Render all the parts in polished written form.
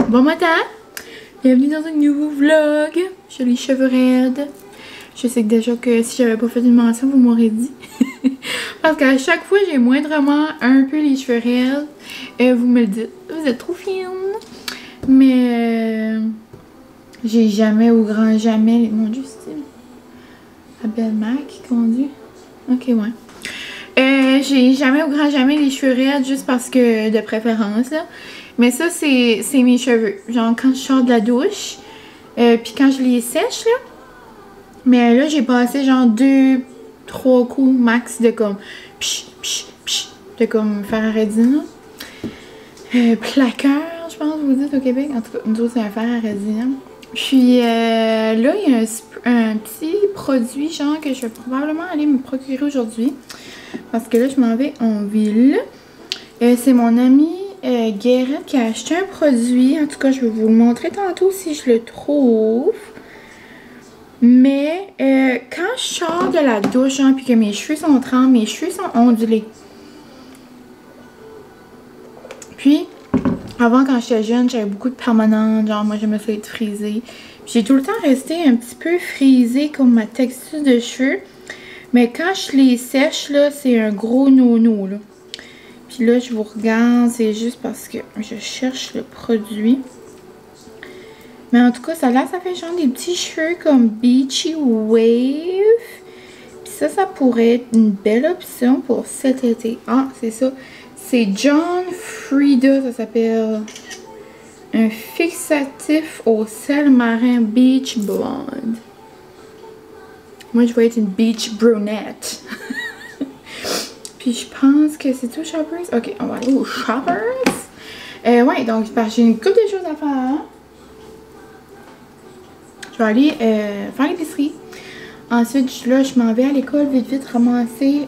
Bon matin! Bienvenue dans un nouveau vlog. J'ai les cheveux raides. Je sais que déjà que si j'avais pas fait une mention, vous m'aurez dit. Parce qu'à chaque fois, j'ai moindrement un peu les cheveux raides. Et vous me le dites, vous êtes trop fine. Mais j'ai jamais au grand jamais. Mon Dieu, c'est la belle Mac qu'on dit. Ok, ouais. J'ai jamais au grand jamais les cheveux raides juste parce que de préférence là. Mais ça c'est mes cheveux. Genre quand je sors de la douche. Puis quand je les sèche là. Mais là j'ai passé genre 2-3 coups max de comme psh, psh, psh, de comme fer à radine. Plaqueur, je pense que vous dites au Québec. En tout cas, nous autres c'est un fer à radine. Puis là, il y a un petit produit genre que je vais probablement aller me procurer aujourd'hui. Parce que là, je m'en vais en ville. C'est mon ami Guérette qui a acheté un produit. En tout cas, je vais vous le montrer tantôt si je le trouve. Mais quand je sors de la douche, genre, puis que mes cheveux sont trempés, mes cheveux sont ondulés. Puis, avant, quand j'étais jeune, j'avais beaucoup de permanentes. Genre, moi, j'aimais ça être frisée. J'ai tout le temps resté un petit peu frisée comme ma texture de cheveux. Mais quand je les sèche, là, c'est un gros no-no, là. Puis là, je vous regarde, c'est juste parce que je cherche le produit. Mais en tout cas, ça fait genre des petits cheveux comme Beachy Wave. Puis ça pourrait être une belle option pour cet été. Ah, c'est ça. C'est John Frieda, ça s'appelle. Un fixatif au sel marin Beach Blonde. Moi, je vais être une Beach Brunette. Puis je pense que c'est tout Shoppers. Ok, on va aller au Shoppers. Ouais, donc j'ai une couple de choses à faire. Je vais aller faire l'épicerie. Ensuite, là, je m'en vais à l'école vite ramasser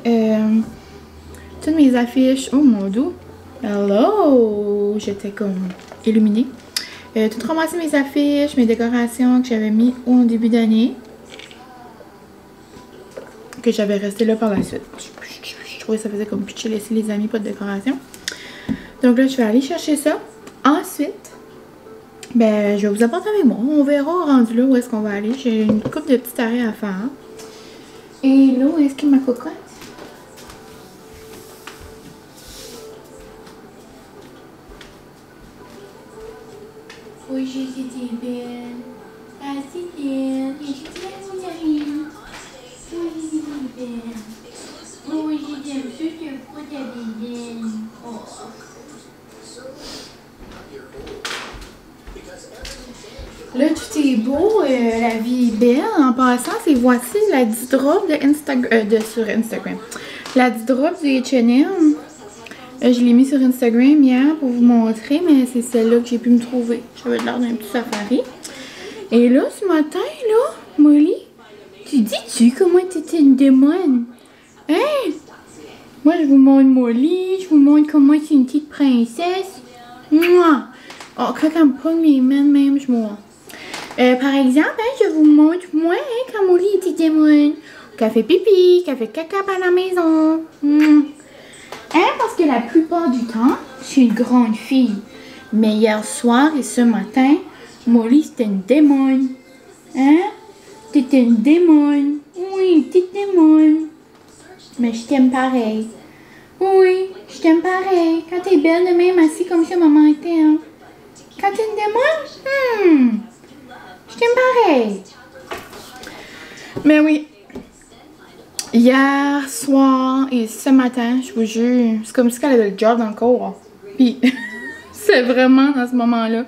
toutes mes affiches. Oh mon Dieu. Hello! J'étais comme illuminée. Tout ramasser mes affiches, mes décorations que j'avais mis au début d'année. Que j'avais resté là par la suite. Je trouvais que ça faisait comme pitcher laisser les amis, pas de décoration. Donc là, je vais aller chercher ça. Ensuite, ben, je vais vous apporter avec moi. On verra rendu là où est-ce qu'on va aller. J'ai une couple de petits arrêts à faire. Et là, où est-ce qu'il ma cocotte? Oui, j'ai été belle. Ah, c'est belle. J'ai été belle. Oui, j'aime ça, je crois que t'avais oh. Là, tout est beau, la vie est belle. En passant, c'est voici la 10 drop sur Instagram. La 10 drop du H&M. Je l'ai mis sur Instagram hier pour vous montrer, mais c'est celle-là que j'ai pu me trouver. J'avais l'air d'un petit safari. Et là, ce matin, là, Molly, tu dis-tu comment t'étais une démon? Hein? Moi, je vous montre Molly, je vous montre comment c'est une petite princesse. Mouah! Oh, quand elle me pogne mes mains, même, je m'en... par exemple, hein, je vous montre, moi, hein, quand Molly était démon. Qu'elle fait pipi, qu'elle fait caca à la maison. Hein, parce que la plupart du temps, je suis une grande fille. Mais hier soir et ce matin, Molly, c'était une démon. Hein? T'étais une démon. Oui, t'es démon. Mais je t'aime pareil. Oui, je t'aime pareil. Quand t'es belle de même, assis comme ça, maman t'aime. Quand t'es une démon, je t'aime pareil. Mais oui. Hier soir et ce matin, je vous jure, c'est comme si elle avait le job dans le corps. Puis, c'est vraiment dans ce moment-là.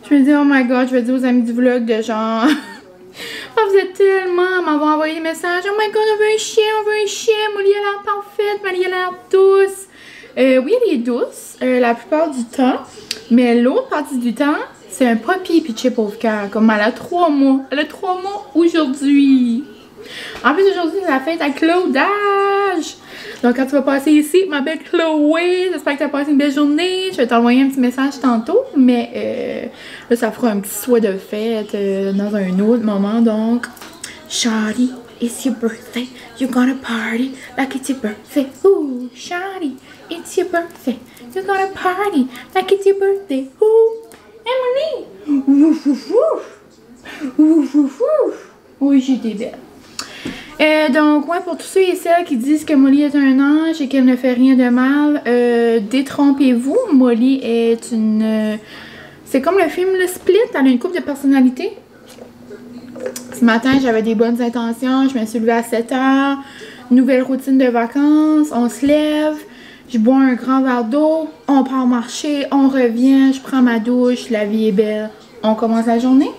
Je me dis, oh my god, je vais dire aux amis du vlog de genre... Oh, vous êtes tellement à m'avoir envoyé des messages. Oh my god, on veut un chien, Molly a l'air parfaite, Molly a l'air douce. Oui, elle est douce la plupart du temps. Mais l'autre partie du temps, c'est un puppy pitché pauvre cœur. Comme elle a 3 mois. Elle a 3 mois aujourd'hui. En plus, aujourd'hui, c'est la fête à Claudage. Donc, quand tu vas passer ici, ma belle Chloé, j'espère que tu as passé une belle journée. Je vais t'envoyer un petit message tantôt. Mais là, ça fera un petit souhait de fête dans un autre moment. Donc, Shawty, it's your birthday. You're gonna party like it's your birthday. Ooh, Shawty, it's your birthday. You're gonna party like it's your birthday. Ooh, Emily. Oui, j'ai été belle. Donc, ouais, pour tous ceux et celles qui disent que Molly est un ange et qu'elle ne fait rien de mal, détrompez-vous. Molly est une... c'est comme le film Le Split, elle a une couple de personnalités. Ce matin, j'avais des bonnes intentions, je me suis levée à 7 h. Nouvelle routine de vacances, on se lève, je bois un grand verre d'eau, on part marcher, on revient, je prends ma douche, la vie est belle, on commence la journée.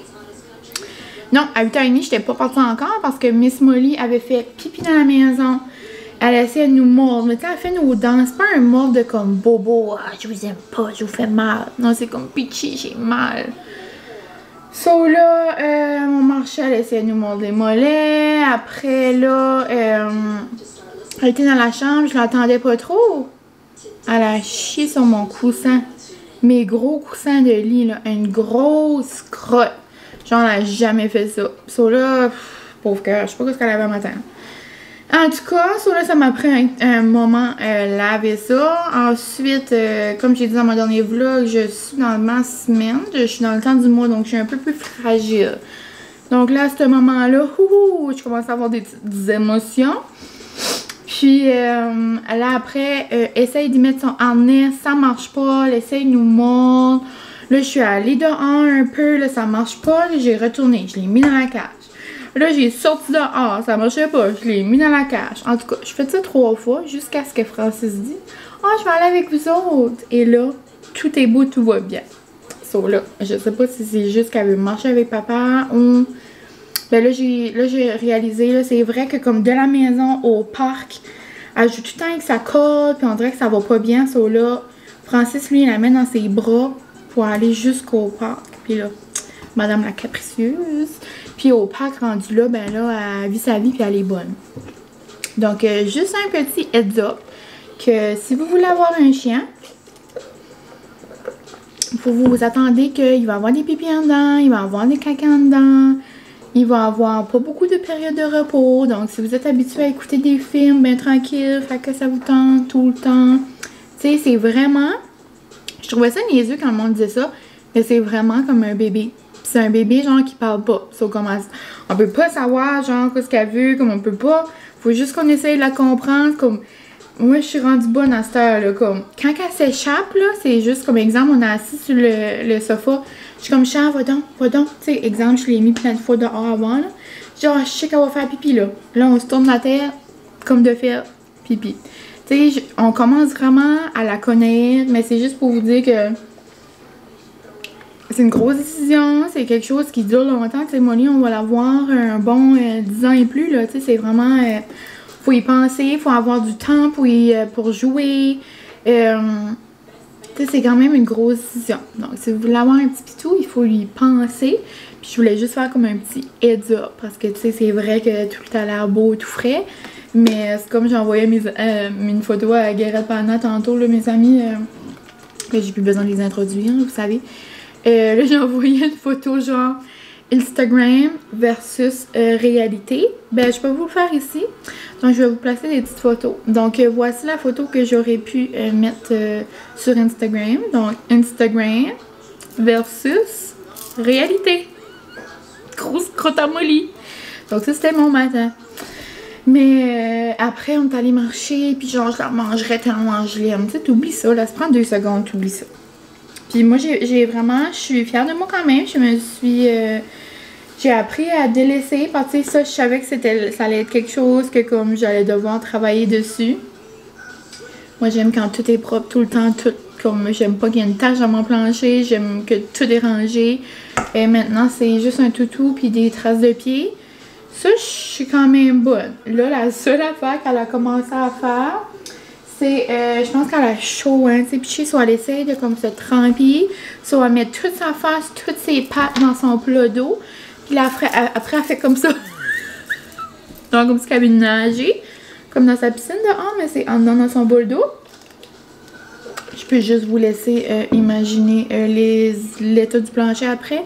Non, à 8h30, je n'étais pas partie encore parce que Miss Molly avait fait pipi dans la maison. Elle essayait de nous mordre. Mais quand elle fait nos dents, c'est pas un mordre de comme bobo, ah, je vous aime pas, je vous fais mal. Non, c'est comme pitchy, j'ai mal. So là, mon marché, elle essayait de nous mordre les mollets. Après là, elle était dans la chambre, je l'attendais pas trop. Elle a chié sur mon coussin. Mes gros coussins de lit, là, une grosse crotte. Genre, elle n'a jamais fait ça. So là, pauvre cœur, je sais pas ce qu'elle avait matin. En tout cas, so là, ça m'a pris un moment laver ça. Ensuite, comme j'ai dit dans mon dernier vlog, je suis dans ma semaine. Je suis dans le temps du mois, donc je suis un peu plus fragile. Donc là, à ce moment-là, je commence à avoir des petites émotions. Puis là, après, essaye d'y mettre son harnais, ça marche pas. Elle essaye de nous mordre. Là, je suis allée dehors un peu, là, ça marche pas. J'ai retourné, je l'ai mis dans la cage. Là, j'ai sorti dehors, ça marchait pas, je l'ai mis dans la cage. En tout cas, je fais ça 3 fois jusqu'à ce que Francis dit « Ah, je vais aller avec vous autres. » Et là, tout est beau, tout va bien. So là, je sais pas si c'est juste qu'elle veut marcher avec papa ou... Ben là, j'ai réalisé, là, c'est vrai que comme de la maison au parc, elle joue tout le temps avec sa corde, puis on dirait que ça va pas bien. So là, Francis, lui, il la met dans ses bras pour aller jusqu'au parc. Puis là, Madame la capricieuse. Puis au parc rendu là, ben là, elle vit sa vie puis elle est bonne. Donc, juste un petit heads up que si vous voulez avoir un chien, vous attendez qu'il va avoir des pipis en dedans, il va avoir des caca en dedans, il va avoir pas beaucoup de périodes de repos. Donc, si vous êtes habitué à écouter des films, ben tranquille, fait que ça vous tente tout le temps. Tu sais, c'est vraiment... Je trouvais ça niaiseux quand le monde disait ça, mais c'est vraiment comme un bébé. C'est un bébé, genre, qui parle pas. So, comme on peut pas savoir, genre, ce qu'elle veut, comme on peut pas. Faut juste qu'on essaye de la comprendre. Comme, moi, je suis rendue bonne à cette heure-là. Comme, quand elle s'échappe, là, c'est juste comme exemple, on est assis sur le sofa. Je suis comme, chat, va donc, va donc. Tu sais, exemple, je l'ai mis plein de fois dehors avant, là. Genre, je sais qu'elle va faire pipi, là. Là, on se tourne la tête, comme de faire pipi. Tu sais, on commence vraiment à la connaître, mais c'est juste pour vous dire que c'est une grosse décision, c'est quelque chose qui dure longtemps. Tu sais, Molly, on va l'avoir un bon 10 ans et plus, là. Tu sais, c'est vraiment... faut y penser, faut avoir du temps pour jouer. Tu sais, c'est quand même une grosse décision. Donc, si vous voulez avoir un petit pitou, il faut lui penser. Puis je voulais juste faire comme un petit heads up, parce que, tu sais, c'est vrai que tout a l'air beau, tout frais. Mais c'est comme j'ai envoyé une photo à Guérette Pana tantôt, là, mes amis, que j'ai plus besoin de les introduire, vous savez. Là, j'ai envoyé une photo genre Instagram versus réalité. Ben, je peux vous le faire ici. Donc, je vais vous placer des petites photos. Donc, voici la photo que j'aurais pu mettre sur Instagram. Donc, Instagram versus réalité. Grosse crotte à Molly. Donc, ça, c'était mon matin. Mais après, on est allé marcher, puis genre, je la mangerais tellement je l'aime. Tu sais, t'oublies ça, là, ça prend 2 secondes, t'oublies ça. Puis moi, j'ai vraiment, je suis fière de moi quand même. Je me suis, j'ai appris à délaisser, parce que ça, je savais que ça allait être quelque chose que comme j'allais devoir travailler dessus. Moi, j'aime quand tout est propre tout le temps, tout, comme j'aime pas qu'il y ait une tache dans mon plancher, j'aime que tout est rangé. Et maintenant, c'est juste un toutou puis des traces de pied. Ça, je suis quand même bonne. Là, la seule affaire qu'elle a commencé à faire, c'est, je pense qu'elle a chaud, hein, tu sais, puis soit elle essaye de comme se tremper, soit elle met toute sa face, toutes ses pattes dans son plat d'eau, puis là, après, elle fait comme ça. Donc, comme si elle avait nagé, comme dans sa piscine dehors, mais c'est en dedans dans son bol d'eau. Je peux juste vous laisser imaginer l'état du plancher après.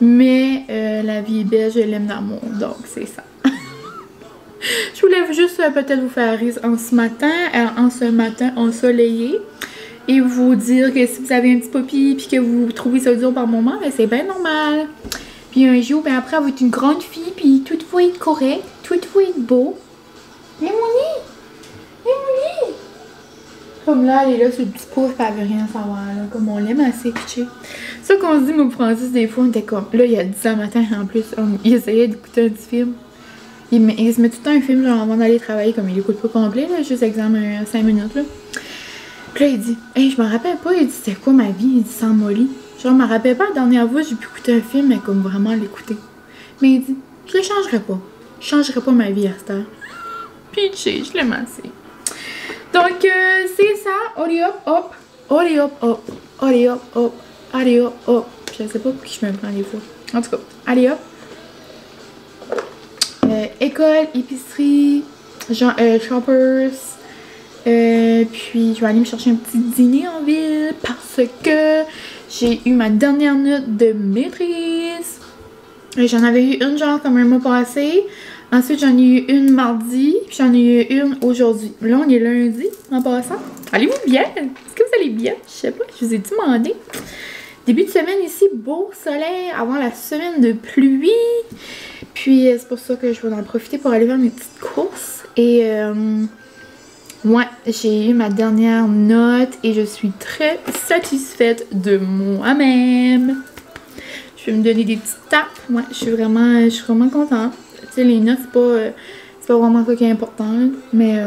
Mais la vie est belle, je l'aime d'amour, donc c'est ça. Je voulais juste peut-être vous faire rire en ce matin ensoleillé. Et vous dire que si vous avez un petit poppy puis que vous trouvez ça dur par moment, ben c'est bien normal. Puis un jour, ben après, elle va être une grande fille puis toute va être correct, tout va être beau. Mais mon lit! Mais mon lit! Comme là, elle est là sur le petit pouce, elle veut rien savoir, là. Comme on l'aime assez pitché. Ça qu'on se dit, moi, Francis, des fois, on était comme. Là, il y a 10 ans matin, en plus, il essayait d'écouter un petit film. Il se met tout le temps un film, genre, avant d'aller travailler, comme il écoute pas complet, là, juste exemple 5 minutes, là. Puis là, il dit, hey, je me rappelle pas, il dit, c'était quoi ma vie? Il dit, sans Molly. Genre, je me rappelle pas, la dernière fois, j'ai pu écouter un film, mais comme vraiment l'écouter. Mais il dit, je le changerais pas. Je changerais pas ma vie à cette heure. Puis, je l'aime assez. Donc, c'est ça. Allez hop, hop. Allez hop, hop. Allez hop, hop. Allez hop, hop. Je sais pas pour qui je me prends des fois. En tout cas, allez hop. École, épicerie, genre, shoppers. Puis je vais aller me chercher un petit dîner en ville parce que j'ai eu ma dernière note de maîtrise. J'en avais eu une genre comme un mois passé. Ensuite j'en ai eu une mardi. Puis j'en ai eu une aujourd'hui. Là on est lundi en passant. Allez-vous bien? Est-ce que vous allez bien? Je sais pas, je vous ai demandé. Début de semaine ici, beau soleil avant la semaine de pluie. Puis c'est pour ça que je vais en profiter pour aller faire mes petites courses. Et ouais, j'ai eu ma dernière note et je suis très satisfaite de moi-même. Je vais me donner des petites tapes. Ouais, je suis vraiment contente. Tu sais, les notes, c'est pas vraiment ça qui est important. Là, mais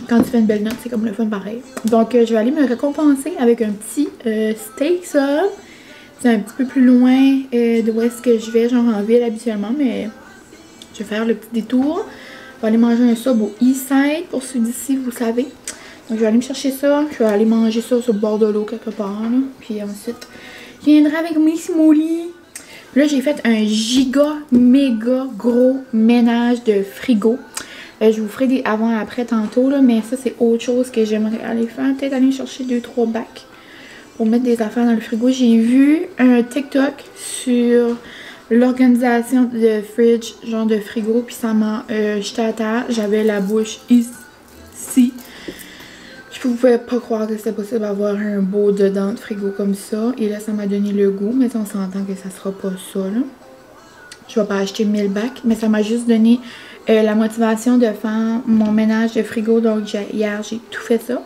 quand tu fais une belle note, c'est comme le fun pareil. Donc, je vais aller me récompenser avec un petit steak, ça. C'est un petit peu plus loin de où est-ce que je vais, genre en ville habituellement, mais je vais faire le petit détour. Je vais aller manger un sub au Eastside, pour ceux d'ici, vous savez. Donc, je vais aller me chercher ça. Je vais aller manger ça sur le bord de l'eau quelque part. Là. Puis ensuite, je viendrai avec mes smoothies. Là, j'ai fait un méga gros ménage de frigo. Je vous ferai des avant et après tantôt, là, mais ça, c'est autre chose que j'aimerais aller faire. Peut-être aller chercher 2-3 bacs pour mettre des affaires dans le frigo. J'ai vu un TikTok sur l'organisation de fridge, genre de frigo, puis ça m'a jeté à terre. J'avais la bouche ici. Je pouvais pas croire que c'était possible d'avoir un beau dedans de frigo comme ça. Et là, ça m'a donné le goût, mais on s'entend que ça sera pas ça, là. Je vais pas acheter 1000 bacs, mais ça m'a juste donné la motivation de faire mon ménage de frigo. Donc, hier, j'ai tout fait ça.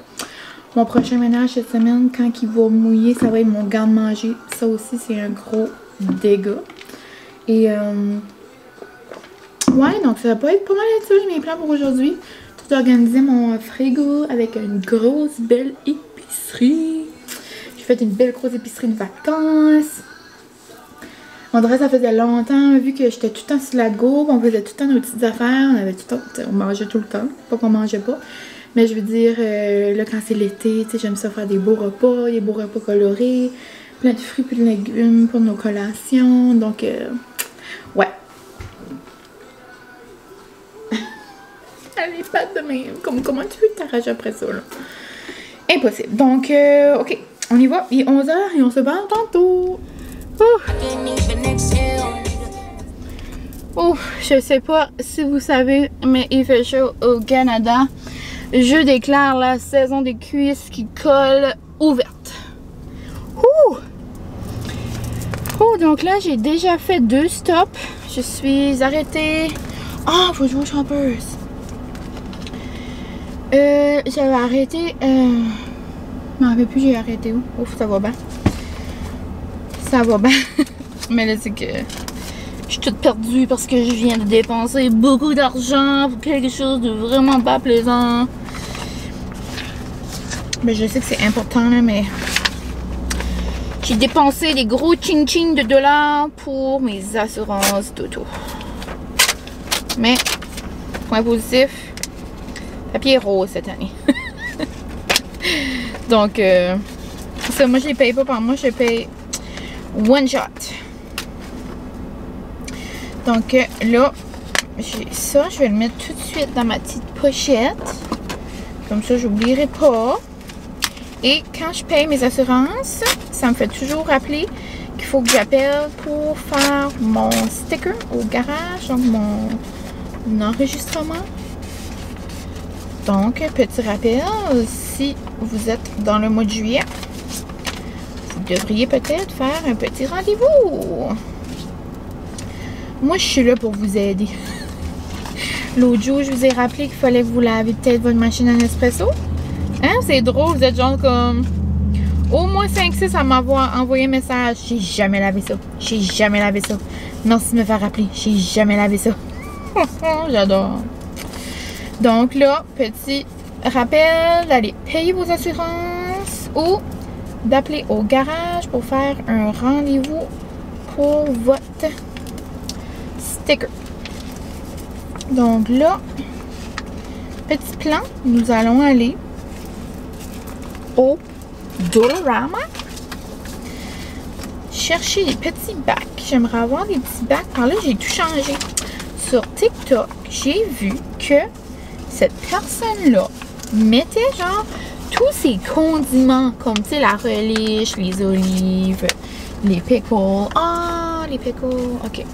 Mon prochain ménage cette semaine, quand il va mouiller, ça va être mon garde-manger. Ça aussi, c'est un gros dégât. Et ouais, donc ça va pas être pas mal ça mes plans pour aujourd'hui. Tout organiser mon frigo avec une grosse belle épicerie. J'ai fait une belle grosse épicerie de vacances. On dirait que ça faisait longtemps, vu que j'étais tout le temps sur la go, on faisait tout le temps nos petites affaires, on avait tout le temps, on mangeait tout le temps, pas qu'on mangeait pas. Mais je veux dire, là quand c'est l'été, tu sais, j'aime ça faire des beaux repas, des beaux repas colorés, plein de fruits et de légumes pour nos collations, donc ouais. Elle est pas de même. Comment tu veux t'arracher après ça, là? Impossible. Donc, ok, on y va. Il est 11h et on se parle tantôt. Je sais pas si vous savez, mais il fait chaud au Canada. Je déclare la saison des cuisses qui collent ouverte. Donc là, j'ai déjà fait 2 stops. Je suis arrêtée. Faut jouer aux Shoppers. J'avais arrêté. Je m'en rappelle plus, j'ai arrêté où? Ouf, ça va bien. Ça va bien. Mais là, c'est que je suis toute perdue parce que je viens de dépenser beaucoup d'argent pour quelque chose de vraiment pas plaisant. Mais je sais que c'est important, là, mais j'ai dépensé des gros ching-ching de dollars pour mes assurances d'auto. Mais, point positif, papier rose cette année. Donc, ça, moi je les paye pas par mois, je les paye one shot. Donc là, j'ai ça, je vais le mettre tout de suite dans ma petite pochette. Comme ça, j'oublierai pas. Et quand je paye mes assurances, ça me fait toujours rappeler qu'il faut que j'appelle pour faire mon sticker au garage, donc mon enregistrement. Donc, petit rappel, si vous êtes dans le mois de juillet, vous devriez peut-être faire un petit rendez-vous Moi, je suis là pour vous aider. L'autre jour, je vous ai rappelé qu'il fallait que vous lavez peut-être votre machine à Nespresso. Hein? C'est drôle, vous êtes genre comme... Au moins 5-6 à m'avoir envoyé un message. J'ai jamais lavé ça. J'ai jamais lavé ça. Merci de me faire rappeler. J'ai jamais lavé ça. J'adore. Donc là, petit rappel d'aller payer vos assurances ou d'appeler au garage pour faire un rendez-vous pour votre sticker. Donc là, petit plan, nous allons aller au Dollarama chercher des petits bacs. J'aimerais avoir des petits bacs. Par là, j'ai tout changé. Sur TikTok, j'ai vu que cette personne-là mettait genre tous ses condiments, comme tu sais, la relish, les olives, les pickles. Ah, les pickles. Ok.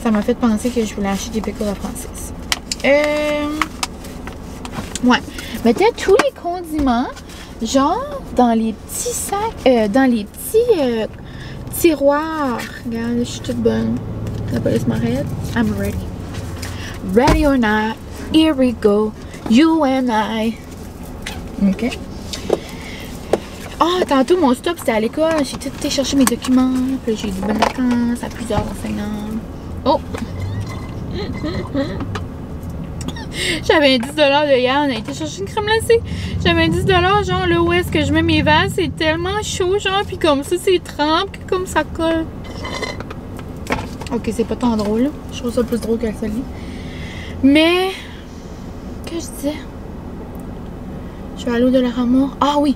Ça m'a fait penser que je voulais acheter des pickles à Francis. Ouais. Mettait tous les condiments, genre dans les petits sacs, dans les petits tiroirs. Regarde, je suis toute bonne. La police m'arrête. I'm ready. Ready or not, here we go. You and I. OK. Ah, tantôt, mon stop, c'était à l'école. J'ai tout été chercher mes documents. Puis j'ai eu de bonnes vacances à plusieurs enseignants. Oh! J'avais un 10$ de hier. On a été chercher une crème glacée. J'avais un 10$, genre là où est-ce que je mets mes vases. C'est tellement chaud, genre. Puis comme ça, c'est trempe. Puis comme ça colle. Ok, c'est pas tant drôle, là. Je trouve ça plus drôle que celle-là. Mais, que je disais? Je vais aller au Dollarama. Ah oui!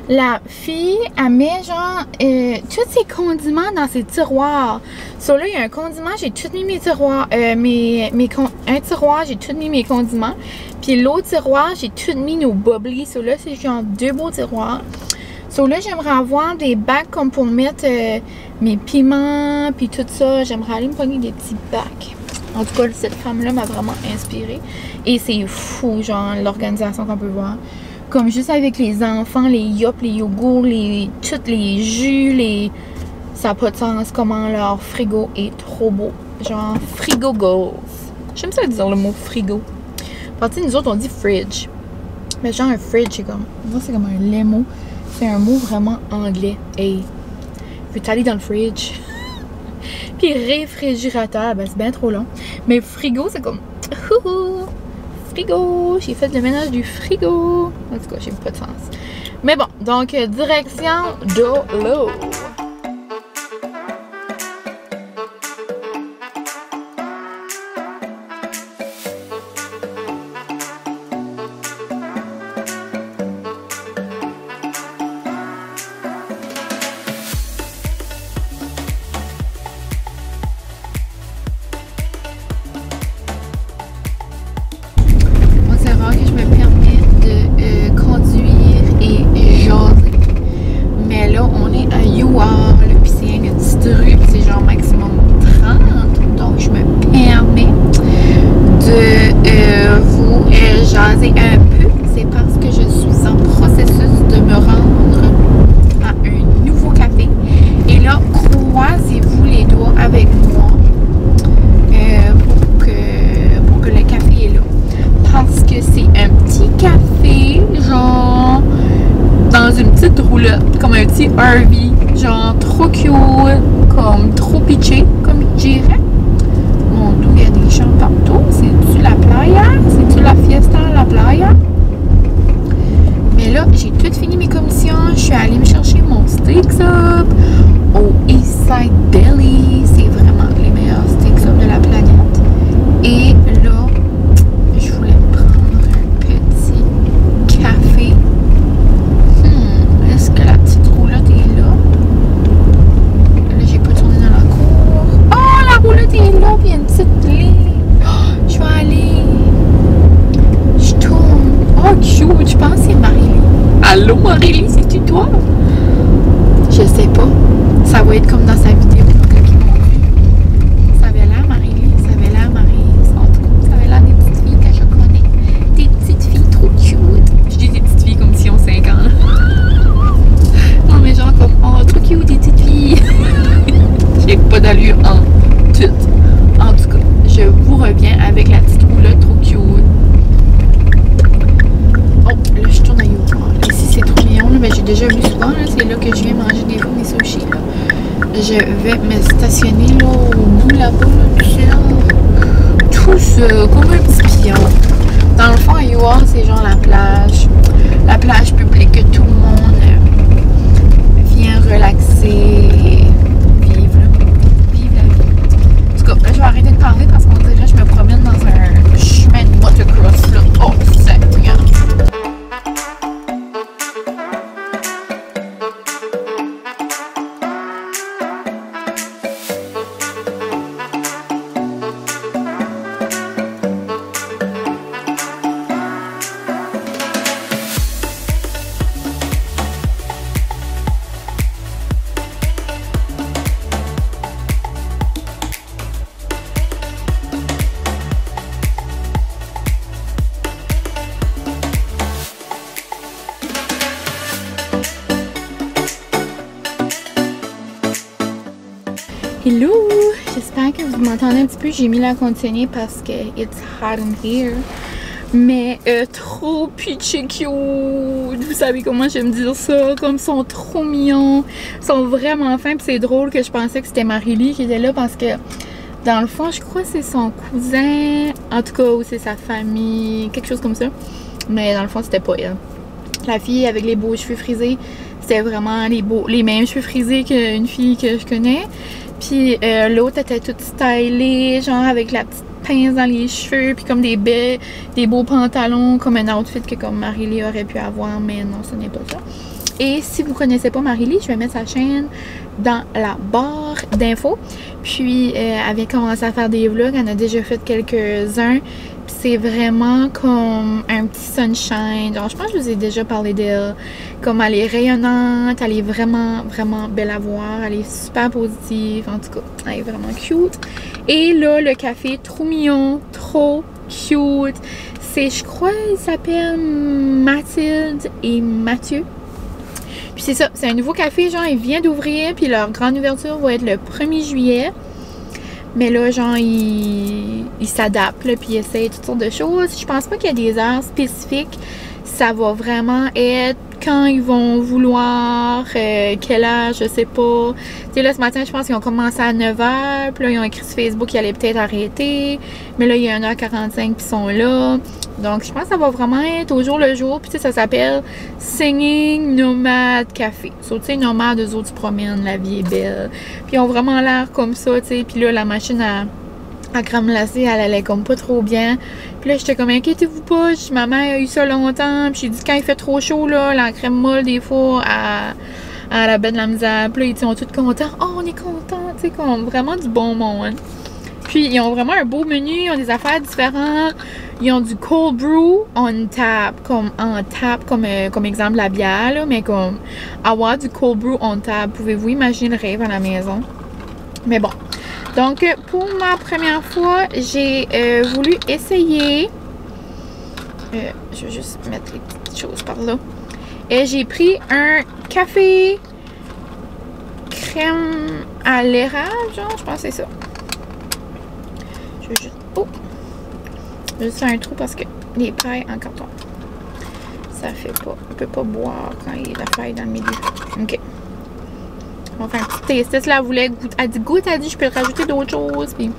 La fille, elle met genre tous ses condiments dans ses tiroirs. Sur là, il y a un condiment, j'ai tout mis mes tiroirs. Un tiroir, j'ai tout mis mes condiments. Puis l'autre tiroir, j'ai tout mis nos bubbly. Sur là, c'est genre 2 beaux tiroirs. Sur là, j'aimerais avoir des bacs comme pour mettre mes piments, puis tout ça. J'aimerais aller me pogner des petits bacs. En tout cas, cette femme-là m'a vraiment inspirée. Et c'est fou, genre, l'organisation qu'on peut voir. Comme juste avec les enfants, les yops, les yogourts, tous les jus, ça n'a pas de sens comment leur frigo est trop beau. Genre, frigo goals. J'aime ça dire le mot frigo. Parce que nous autres, on dit fridge. Mais genre, un fridge, c'est comme... Moi, c'est comme un lemo. C'est un mot vraiment anglais. Hey, veux-tu aller dans le fridge? Puis réfrigérateur, ben c'est bien trop long. Mais frigo, c'est comme... Frigo! J'ai fait le ménage du frigo. En tout cas, j'ai pas de sens. Mais bon, donc, direction de l'eau. Comme un petit RV, genre trop cute, comme trop pitché, comme je dirais. Mon Dieu, il y a des champs partout. C'est-tu la playa? C'est-tu la fiesta à la playa? Mais là, j'ai tout fini mes commissions. Je suis allée me chercher mon steaks up au Eastside Deli. C'est vraiment les meilleurs steaks up de la planète. Et là, je voulais me prendre un petit café. Est-ce que la petite roulotte est là? Là, j'ai pas tourné dans la cour. Oh, la roulotte est là, puis il y a une petite ligne. Oh, je vais aller. Je tourne. Oh, cute, je pense que c'est Marie-Lie. Allô, Marie-Lie, c'est-tu toi? Je sais pas. Ça va être comme dans sa vidéo. Ça avait l'air Marie-Lie, ça avait l'air Marie. En tout cas, ça avait l'air des petites filles que je connais. Des petites filles trop cute. Je dis des petites filles comme si on 5 ans. Non, mais genre comme, oh, trop cute, des petites filles. J'ai pas d'allure en tout. revient avec la petite roulotte trop cute. Oh, là je tourne à YouPorn. Ici c'est trop mignon, là, mais j'ai déjà vu souvent. C'est là que je viens manger des fois mes sushis. Là. Je vais me stationner là, au bout là-bas, tout ça, comme un petit pion. Dans le fond, à YouPorn, c'est genre la plage publique que tout le monde vient relaxer et vivre la vie. En tout cas, là, je vais arrêter de parler parce qu'on dirait que je me promène dans un chemin de motocross, là. Oh, c'est bien. Hello! J'espère que vous m'entendez un petit peu. J'ai mis la conditionnée parce que it's hot in here. Mais trop pitchy cute! Vous savez comment j'aime dire ça? Comme ils sont trop mignons. Ils sont vraiment fins. Puis c'est drôle que je pensais que c'était Marie-Lie qui était là parce que dans le fond, je crois que c'est son cousin. En tout cas, ou c'est sa famille. Quelque chose comme ça. Mais dans le fond, c'était pas elle. La fille avec les beaux cheveux frisés, c'était vraiment les mêmes cheveux frisés qu'une fille que je connais. Puis l'autre était toute stylée, genre avec la petite pince dans les cheveux, puis comme des beaux pantalons, comme un outfit que comme Marie-Lie aurait pu avoir, mais non, ce n'est pas ça. Et si vous connaissez pas Marie-Lie, je vais mettre sa chaîne dans la barre d'infos. Puis elle vient commencer à faire des vlogs, elle en a déjà fait quelques-uns. C'est vraiment comme un petit sunshine. Genre, je pense que je vous ai déjà parlé d'elle. Comme elle est rayonnante, elle est vraiment, vraiment belle à voir. Elle est super positive. En tout cas, elle est vraiment cute. Et là, le café, trop mignon, trop cute. C'est, je crois, il s'appelle Mathilde et Mathieu. Puis c'est ça, c'est un nouveau café, genre, il vient d'ouvrir. Puis leur grande ouverture va être le 1er juillet. Mais là, genre, il s'adapte, puis il essaye toutes sortes de choses. Je pense pas qu'il y a des heures spécifiques. Ça va vraiment être quand ils vont vouloir, quelle heure, je sais pas. Tu sais, là, ce matin, je pense qu'ils ont commencé à 9h. Puis là, ils ont écrit sur Facebook qu'ils allaient peut-être arrêter. Mais là, il y a 1h45 puis ils sont là. Donc, je pense que ça va vraiment être au jour le jour. Puis, tu sais, ça s'appelle Singing Nomad Café. So, tu sais, nomade, eux autres, tu promènes, la vie est belle. Puis, ils ont vraiment l'air comme ça, tu sais. Puis là, la machine à crème glacée, elle allait comme pas trop bien. Puis là, j'étais comme, inquiétez-vous pas, ma mère a eu ça longtemps. Puis j'ai dit, quand il fait trop chaud, là, la crème molle, des fois, à la baie de la misère. Puis là, ils sont tous contents. Oh, on est contents, tu sais, comme vraiment du bon monde. Puis, ils ont vraiment un beau menu, ils ont des affaires différentes. Ils ont du cold brew on tap, comme exemple la bière, là, mais comme avoir du cold brew on tap. Pouvez-vous imaginer le rêve à la maison? Mais bon. Donc, pour ma première fois, j'ai voulu essayer. Je vais juste mettre les petites choses par là. Et j'ai pris un café crème à l'érable, genre, je pense que c'est ça. Je vais juste. Oh! Je vais juste faire un trou parce que les pailles en carton. Ça fait pas. On peut pas boire quand il y a la paille dans le milieu. OK. On va faire un petit test. Là, elle voulait goûter. Elle dit goûte, elle dit je peux rajouter d'autres choses. Puis...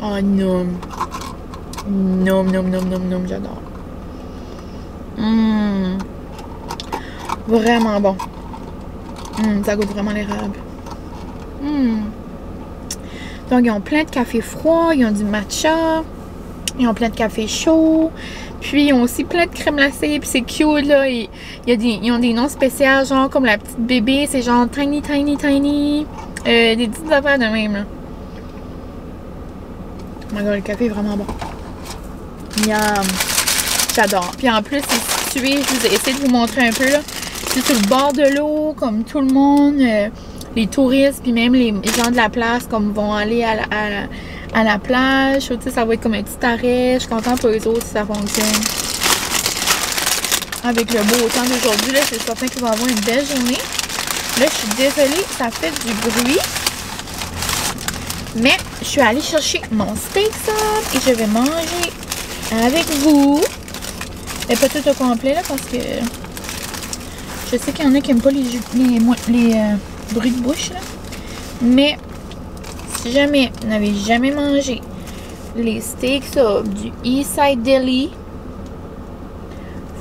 oh non. Non, non, non, non, non, j'adore. Vraiment bon. Ça goûte vraiment l'érable. Donc, ils ont plein de café froid, ils ont du matcha, ils ont plein de café chaud, puis ils ont aussi plein de crème glacée, puis c'est cute, là. Ils ont des noms spéciaux, genre comme la petite bébé, c'est genre tiny, tiny, tiny. Des petites affaires de même, là. Oh my god, le café est vraiment bon. Miam. J'adore. Puis en plus, c'est situé, je vous ai essayé de vous montrer un peu, là. C'est sur le bord de l'eau, comme tout le monde. Les touristes, puis même les gens de la place, comme vont aller à la plage. Tu sais, ça va être comme un petit arrêt. Je suis contente pour eux autres si ça fonctionne. Avec le beau temps d'aujourd'hui, là, c'est certain qu'ils vont avoir une belle journée. Là, je suis désolée, ça fait du bruit. Mais je suis allée chercher mon steak sub et je vais manger avec vous. Mais pas tout au complet là parce que je sais qu'il y en a qui n'aiment pas les bruits de bouche là. Mais si jamais vous n'avez jamais mangé les steaks sub du Eastside Deli,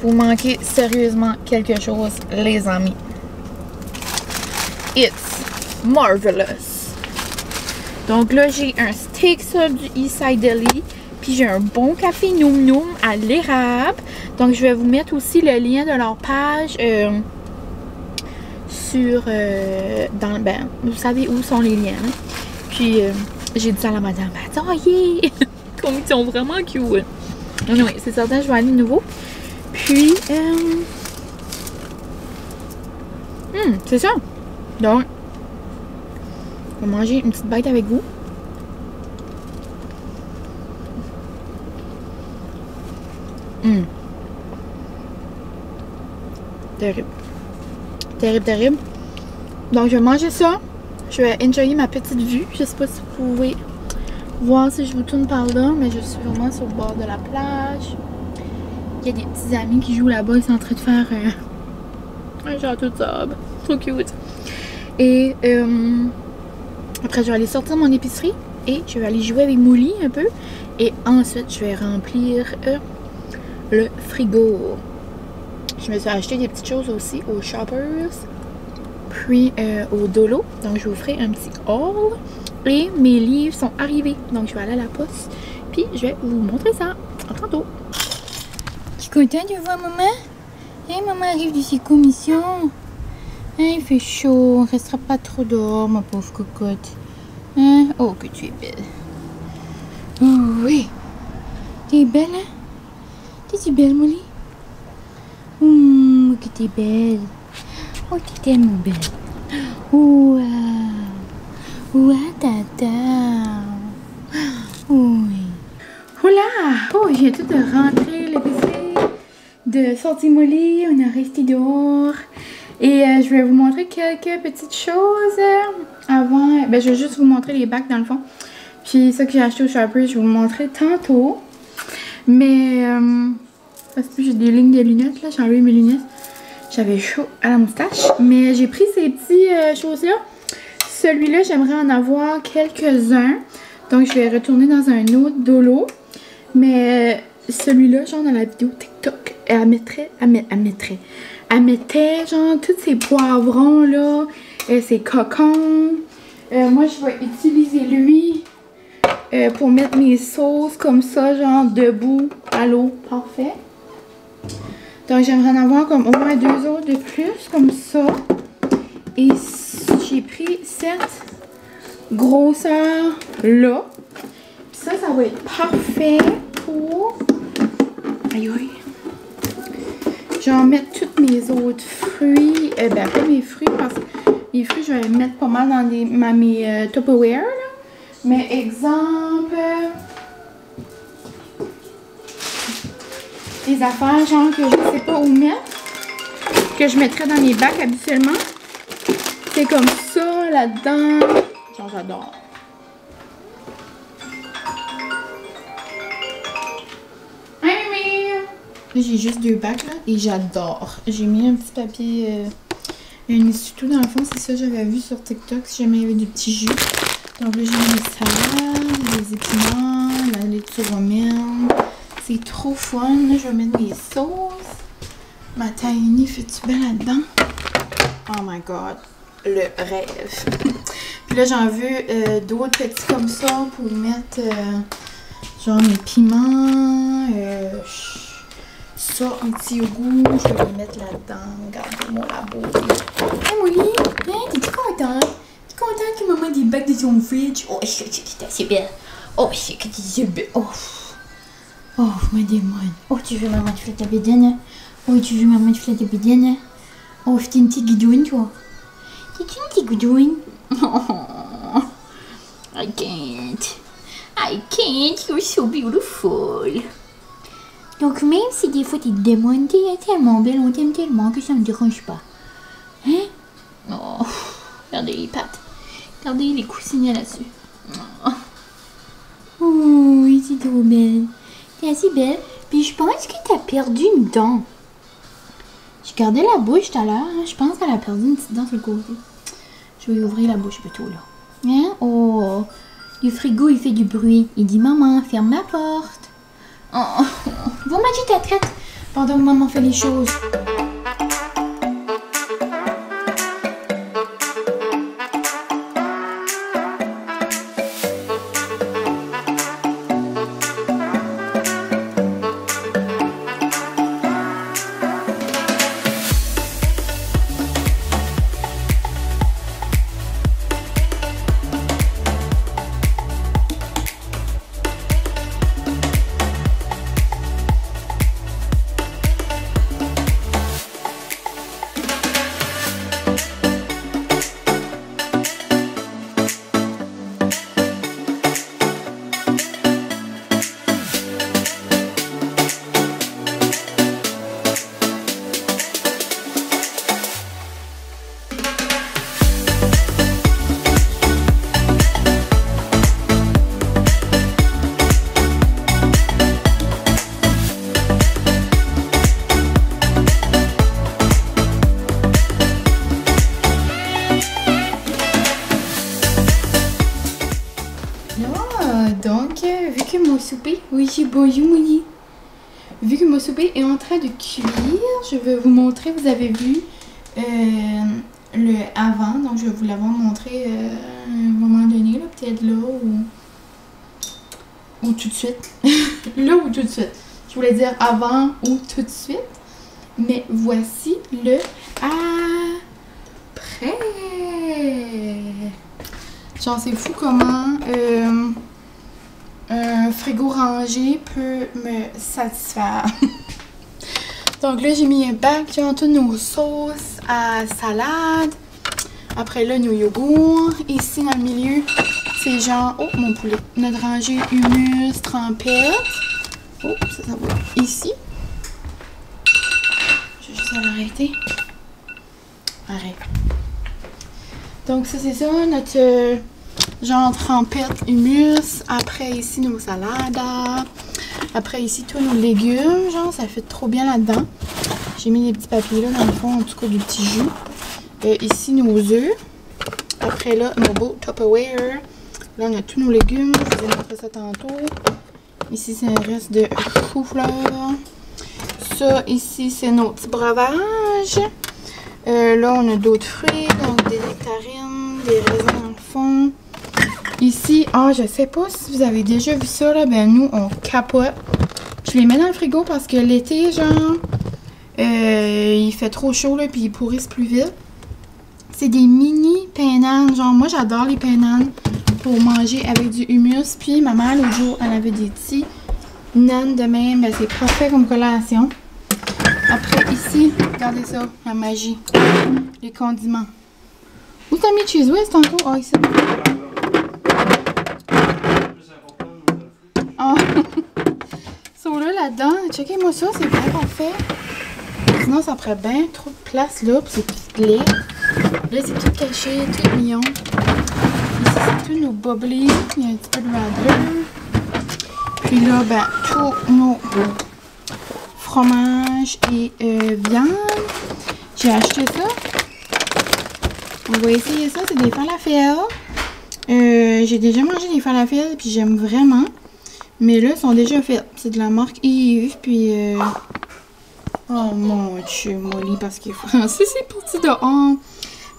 vous manquez sérieusement quelque chose, les amis. It's marvelous. Donc là, j'ai un steak sub du Eastside Deli. Puis j'ai un bon café Noum Noum à l'érable. Donc je vais vous mettre aussi le lien de leur page sur... ben, vous savez où sont les liens. Hein? Puis j'ai dit ça à la madame. Attends, yeah! Comme ils sont vraiment cute. Oui, c'est certain, je vais aller de nouveau. Puis... c'est ça. Donc, on va manger une petite bête avec vous. Terrible. Terrible, terrible. Donc, je vais manger ça. Je vais enjoyer ma petite vue. Je sais pas si vous pouvez voir si je vous tourne par là, mais je suis vraiment sur le bord de la plage. Il y a des petits amis qui jouent là-bas. Ils sont en train de faire un château de sable. Trop cute. Et après, je vais aller sortir mon épicerie et je vais aller jouer avec Molly un peu. Et ensuite, je vais remplir le frigo. Je me suis acheté des petites choses aussi au Shoppers, puis au Dolo. Donc, je vous ferai un petit haul. Et mes livres sont arrivés. Donc, je vais aller à la poste. Puis, je vais vous montrer ça. À tantôt. Tu es content de voir maman? Hein, maman arrive de ses commissions. Hein, il fait chaud. On ne restera pas trop dehors, ma pauvre cocotte. Hein? Oh, que tu es belle. Oh, oui. Tu es belle, hein? T'es belle, Molly? Que t'es belle. Oh, t'es tellement belle. Waouh. Waouh, tata. Oui. Oula. Oh, je viens tout de rentrer l'épicerie, de sortir Molly. On est resté dehors. Et je vais vous montrer quelques petites choses avant. Ben, je vais juste vous montrer les bacs dans le fond. Puis ça que j'ai acheté au Shoppers, je vais vous montrer tantôt. Mais parce que j'ai des lignes de lunettes là, j'ai enlevé mes lunettes. J'avais chaud à la moustache. Mais j'ai pris ces petits choses-là. Celui-là, j'aimerais en avoir quelques-uns. Donc, je vais retourner dans un autre Dolo. Mais celui-là, genre dans la vidéo TikTok, elle mettait genre tous ces poivrons là, ces cocons. Moi, je vais utiliser lui pour mettre mes sauces comme ça, genre debout à l'eau. Parfait. Donc, j'aimerais en avoir comme au moins 2 autres de plus, comme ça. Et j'ai pris cette grosseur là. Puis ça va être parfait pour... Aïe aïe. Je vais en mettre tous mes autres fruits. Ben, pas mes fruits, parce que les fruits, je vais les mettre pas mal dans mes Tupperware. Là. Mais exemple... des affaires, genre, que je sais pas où mettre. Que je mettrais dans mes bacs habituellement. C'est comme ça, là-dedans. Genre, j'adore. J'ai juste 2 bacs là et j'adore. J'ai mis un petit papier, un essuie-tout dans le fond, c'est ça que j'avais vu sur TikTok si jamais il y avait du petit jus. Donc là j'ai mis des salades, des épinards, la laitue romaine. C'est trop fun. Là je vais mettre mes sauces. Ma tahini fait-tu bien là-dedans? Oh my god, le rêve. Puis là j'en veux d'autres petits comme ça pour mettre genre mes piments. Ça, un petit goût, je vais les mettre là-dedans. Regardez-moi la beauté. Hey Molly, hein, t'es-tu contente? T'es contente que maman débatte de son fridge? Oh, c'est que t'es assez belle. Oh, c'est que t'es assez belle. Oh, oh, madame. Oh, tu veux maman te faire ta bédaine? Oh, tu veux maman te faire ta bédaine? Oh, t'es une petite guidoune, toi. T'es une petite guidoune? Oh, I can't. I can't. You're so beautiful. Donc, même si des fois t'es démontée, elle est tellement belle, on t'aime tellement que ça me dérange pas. Hein? Oh, regardez les pattes. Regardez les coussinets là-dessus. Oh, c'est trop belle. T'es assez belle. Puis je pense que t'as perdu une dent. J'ai gardé la bouche tout à l'heure. Je pense qu'elle a perdu une petite dent sur le côté. Je vais ouvrir la bouche plutôt là. Hein? Oh, le frigo il fait du bruit. Il dit maman, ferme la porte. Oh, va manger ta traite pendant que maman fait les choses. Vu que mon souper, oui j'ai bonjour Molly. Vu que mon souper est en train de cuire, je vais vous montrer, vous avez vu le avant, donc je vais vous l'avoir montré à un moment donné, peut-être là ou tout de suite. Là ou tout de suite. Je voulais dire avant ou tout de suite, mais voici le après. Genre c'est fou comment un frigo rangé peut me satisfaire. Donc là, j'ai mis un bac, genre toutes nos sauces à salade. Après là, nos yogourts. Ici, dans le milieu, c'est genre, oh, mon poulet. Notre rangée hummus, trempette. Oh, ça va ici. Je vais juste l'arrêter. Arrête. Donc ça, c'est ça, notre... genre trempette, hummus. Après ici nos salades. Après ici tous nos légumes. Genre ça fait trop bien là-dedans. J'ai mis les petits papiers là dans le fond, en tout cas du petit jus. Ici nos œufs. Après là nos beaux Tupperware. Là on a tous nos légumes. Je vous ai montré ça tantôt. Ici c'est un reste de chou-fleur. Ça ici c'est nos petits breuvages. Là on a d'autres fruits. Donc des nectarines, des raisins dans le fond. Ici, je sais pas si vous avez déjà vu ça, là, ben nous, on capote. Je les mets dans le frigo parce que l'été, genre, il fait trop chaud, là, puis ils pourrissent plus vite. C'est des mini pain nan, genre, moi, j'adore les pain nan pour manger avec du hummus. Puis, ma mère, l'autre jour, elle avait des petits nan de même, ben c'est parfait comme collation. Après, ici, regardez ça, la magie, les condiments. Où t'as mis cheese whiz tantôt? Ah, ici. So là-dedans, checkez-moi ça, c'est bien parfait. Sinon, ça ferait bien trop de place là, puis c'est tout laid. Là, c'est tout caché, tout mignon. Ici, c'est tous nos bubbly. Il y a un petit peu de radler. Puis là, ben, tous nos fromages et viande. J'ai acheté ça. On va essayer ça, c'est des falafels. J'ai déjà mangé des falafels, puis j'aime vraiment. Mais là, ils sont déjà faits. C'est de la marque Yves, puis... Oh mon Dieu, Molly, parce qu'il est français, c'est parti dehors.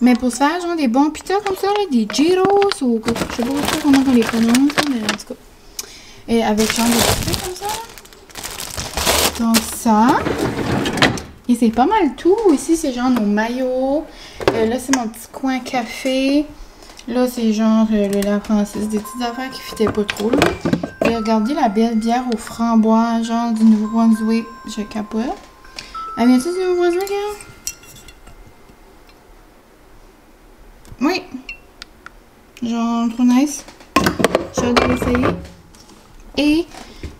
Mais pour se faire genre des bons pitas comme ça, là, des gyros, ou je sais pas trop comment on les prononce, mais en tout cas. Et avec genre des trucs comme ça. Donc ça. Et c'est pas mal tout. Ici, c'est genre nos maillots. Là, c'est mon petit coin café. Là, c'est genre le La Francis, des petites affaires qui fitaient pas trop, là. Et regardez la belle bière aux framboises, genre du Nouveau-Brunswick. Je capote. Elle vient-tu du Nouveau-Brunswick, hein? Oui. Genre, trop nice. J'ai hâte de l'essayer.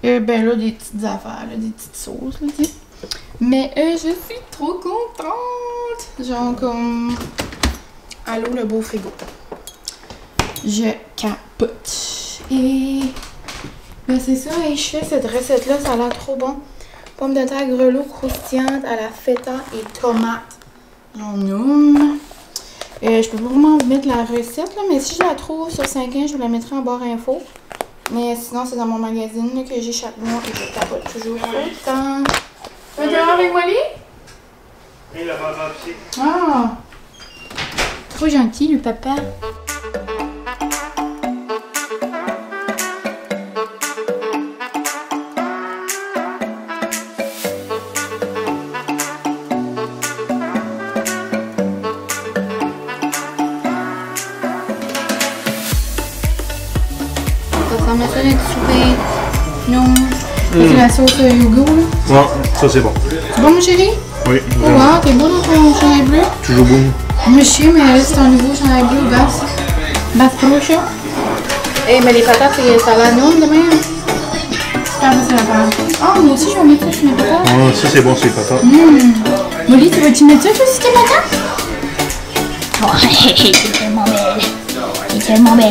Et, ben là, des petites affaires, là, des petites sauces, là, tu sais. Mais je suis trop contente. Genre, comme... Allô, le beau frigo. Je capote. Et ben c'est ça, et je fais cette recette-là, ça a l'air trop bon. Pommes de terre grelots croustillantes à la feta et tomates. J'en nomme. Je peux pas vraiment vous mettre la recette, là, mais si je la trouve sur 5 ans, je vous la mettrai en barre info. Mais sinon, c'est dans mon magazine là, que j'ai chaque mois et je tapote toujours autant. Tu veux te avec Molly? Et la maman aussi. Ah! Trop gentil, le papa. Ça me fait du souper. Non. C'est la sauce yogourt, là. Ouais, ça c'est bon. C'est bon, mon chéri? Oui. Oh, wow, t'es beau dans ton chandail bleu. Toujours bon. Monsieur, mais là, c'est un nouveau chandail bleu, basse. Basse proche. Eh, mais les patates, ça a la norme de même. Super, ça, c'est la pâte. Ah, moi aussi, je vais mettre ça sur mes patates. Ah, ça c'est bon, c'est patates. Molly, tu veux-tu mettre ça, toi, sur tes patates? Oh, c'est tellement belle. C'est tellement belle.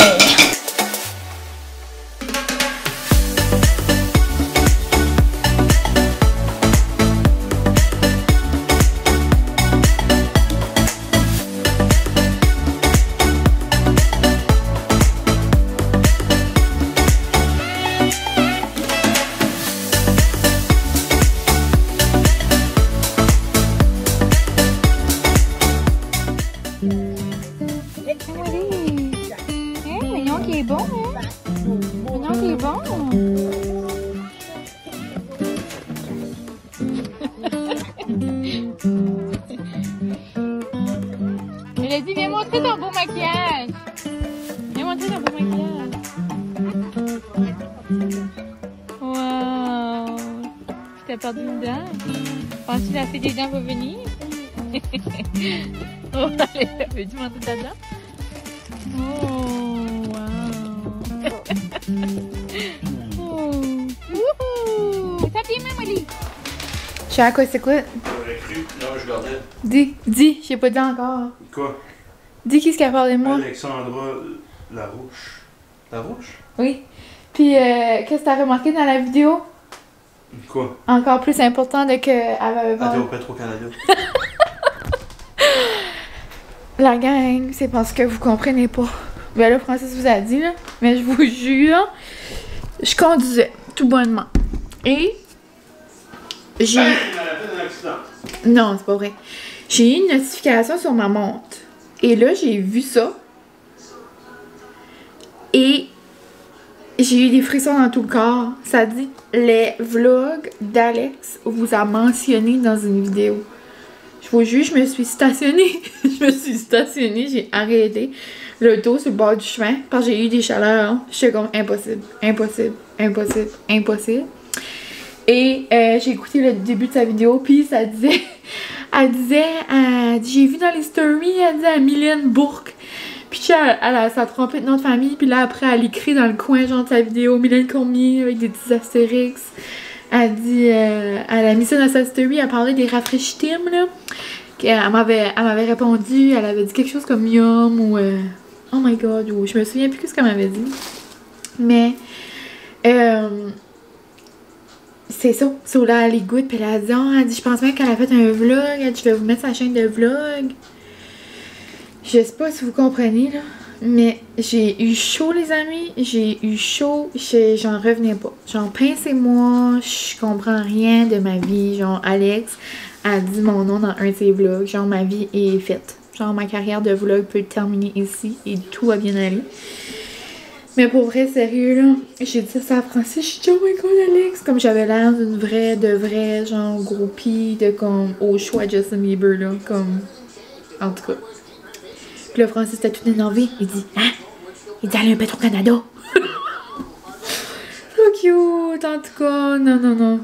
Mignon qui est bon, hein? Mignon qui est bon. Elle a dit, viens montrer ton beau maquillage. Viens montrer ton beau maquillage. Wow. Tu t'as perdu une dent? Penses-tu que la fée des dents va venir? Oh, veux-tu montrer ta dent? Oh, wow. Oh. Wouhou. Tape les mains, Molly. Je sais à quoi c'est quoi? J'aurais cru. Non, je gardais. Dis, j'ai pas dit encore. Quoi? Dis qui ce qu'elle parle de moi. Alexandra Larouche. Larouche? Oui. Puis, qu'est-ce que t'as remarqué dans la vidéo? Quoi? Encore plus important de que elle avait Elle était au Petro-Canada. La gang, c'est parce que vous comprenez pas. Ben là, Francis vous a dit, là. Mais je vous jure, je conduisais tout bonnement. Et j'ai... Elle a fait un accident. Non, c'est pas vrai. J'ai eu une notification sur ma montre. Et là, j'ai vu ça. Et j'ai eu des frissons dans tout le corps. Ça dit « Les vlogs d'Alex vous a mentionné dans une vidéo ». Je vous jure, je me suis stationnée. J'ai arrêté l'auto sur le bord du chemin parce que j'ai eu des chaleurs. J'étais comme impossible. Et j'ai écouté le début de sa vidéo, puis ça disait... Elle disait, j'ai vu dans les stories, elle disait à Mylène Bourque. Puis elle a sa trompette de nom de famille, puis là après elle écrit dans le coin genre de sa vidéo Mylène Cormier avec des petits astérix. Elle dit, elle a mis ça dans sa story, elle parlait des rafraîchitimes là. Elle m'avait répondu, elle avait dit quelque chose comme yum ou oh my god, ou je me souviens plus ce qu'elle m'avait dit. Mais c'est ça. So là, elle écoute, puis elle a dit, oh, elle dit, je pense même qu'elle a fait un vlog. Elle dit, je vais vous mettre sa chaîne de vlog. Je sais pas si vous comprenez, là. Mais j'ai eu chaud, les amis. J'ai eu chaud. J'en revenais pas. Genre, pincez-moi. Je comprends rien de ma vie. Genre, Alex a dit mon nom dans un de ses vlogs. Genre, ma vie est faite. Genre, ma carrière de vlog peut terminer ici et tout va bien aller. Mais pour vrai, sérieux, là, j'ai dit ça à Francis, je suis dit, oh my god, Alex! Comme j'avais l'air d'une vraie, genre, groupie de comme, au choix Justin Bieber, là, comme, en tout cas. Puis là, Francis était tout énervé, il dit, hein? Il dit, allez, un Petro-Canada! So cute, en tout cas, non.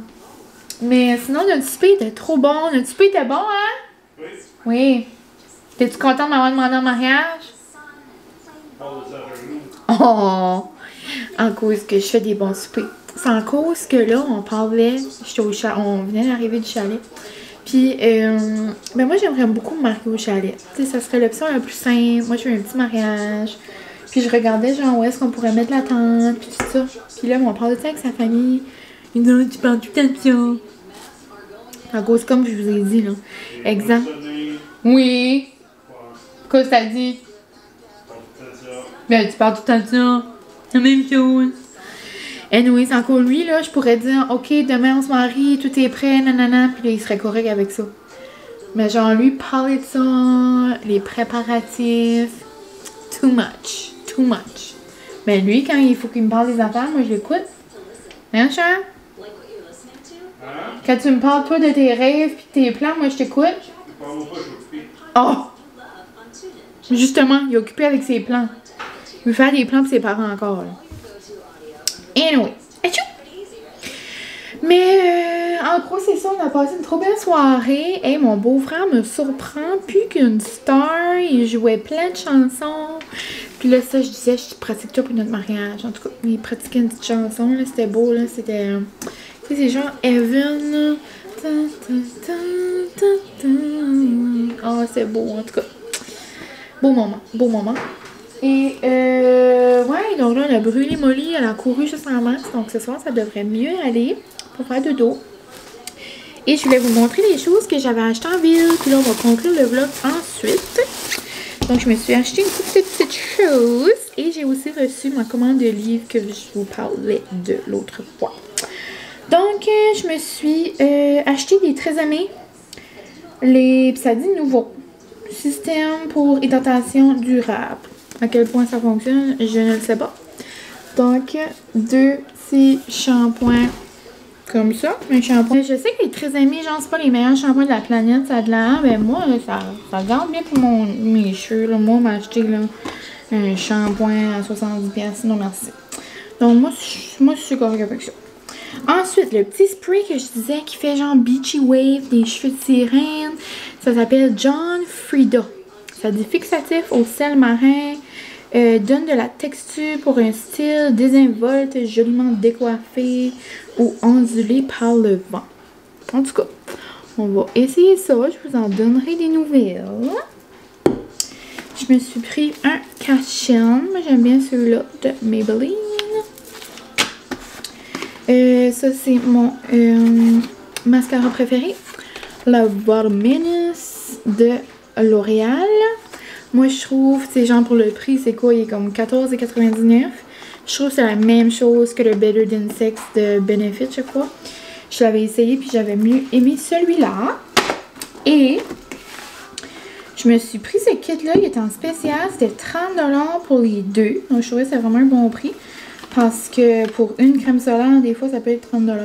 Mais sinon, notre souper était trop bon, notre souper était bon, hein? Oui. Oui. T'es-tu content de m'avoir demandé en mariage? Oh! En cause que je fais des bons soupers. C'est en cause que là, on parlait, on venait d'arriver du chalet. Puis, ben moi, j'aimerais beaucoup me marier au chalet. Tu sais, ça serait l'option la plus simple. Moi, je fais un petit mariage. Puis je regardais genre où est-ce qu'on pourrait mettre la tente, puis tout ça. Puis là, on parle de ça avec sa famille. Il dit, tu parles tout le temps de ça. À cause, comme je vous ai dit, là. Exemple. Oui. Qu'est-ce que t'as dit? Ben, tu parles tout le temps de ça. La même chose. Anyway, c'est encore lui, là. Je pourrais dire, OK, demain on se marie, tout est prêt, nanana. Puis là, il serait correct avec ça. Mais genre, lui, parler de ça, les préparatifs. Too much. Too much. Mais lui, quand il faut qu'il me parle des affaires, moi, je l'écoute. Hein, cher? Quand tu me parles, toi, de tes rêves pis tes plans, moi, je t'écoute. Oh! Justement, il est occupé avec ses plans. Il veut faire des plans pour ses parents encore, là. Anyway. Achou! Mais, en gros, c'est ça. On a passé une trop belle soirée. Et mon beau-frère me surprend plus qu'une star. Il jouait plein de chansons. Puis là, ça, je disais, je pratique tout pour notre mariage. En tout cas, il pratiquait une petite chanson, là. C'était beau, là. C'était... Tu sais, c'est genre Evan. Oh, c'est beau, en tout cas. Beau moment, beau moment. Et, ouais, donc là, elle a brûlé Molly, elle a couru juste en masse. Donc, ce soir, ça devrait mieux aller pour faire dodo. Et je voulais vous montrer les choses que j'avais achetées en ville. Puis là, on va conclure le vlog ensuite. Donc, je me suis acheté une petite chose. Et j'ai aussi reçu ma commande de livres que je vous parlais de l'autre fois. Donc, je me suis acheté des très aimés. Ça dit nouveau. Système pour hydratation durable. À quel point ça fonctionne, je ne le sais pas. Donc, 2 petits shampoings comme ça. Un shampoing. Je sais que les très aimés, genre, c'est pas les meilleurs shampoings de la planète, ça a de l'air. Mais moi, là, ça garde bien pour mes cheveux. Là. Moi, m'a acheté là, un shampoing à 70$. Non, merci. Donc, moi, je suis correcte avec ça. Ensuite, le petit spray que je disais qui fait genre Beachy Wave, des cheveux de sirène, ça s'appelle John Frieda. Ça dit fixatif au sel marin, donne de la texture pour un style désinvolte, joliment décoiffé ou ondulé par le vent. En tout cas, on va essayer ça, je vous en donnerai des nouvelles. Je me suis pris un cache-chin, j'aime bien celui-là de Maybelline. Ça, c'est mon mascara préféré. La Voluminous de L'Oréal. Moi, je trouve, c'est genre pour le prix, c'est quoi? Il est comme 14,99. Je trouve que c'est la même chose que le Better Than Sex de Benefit, je crois. Je l'avais essayé, puis j'avais mieux aimé celui-là. Et je me suis pris ce kit-là. Il était en spécial. C'était 30$ pour les deux. Donc, je trouvais que c'était vraiment un bon prix. Parce que pour une crème solaire, des fois, ça peut être 30$.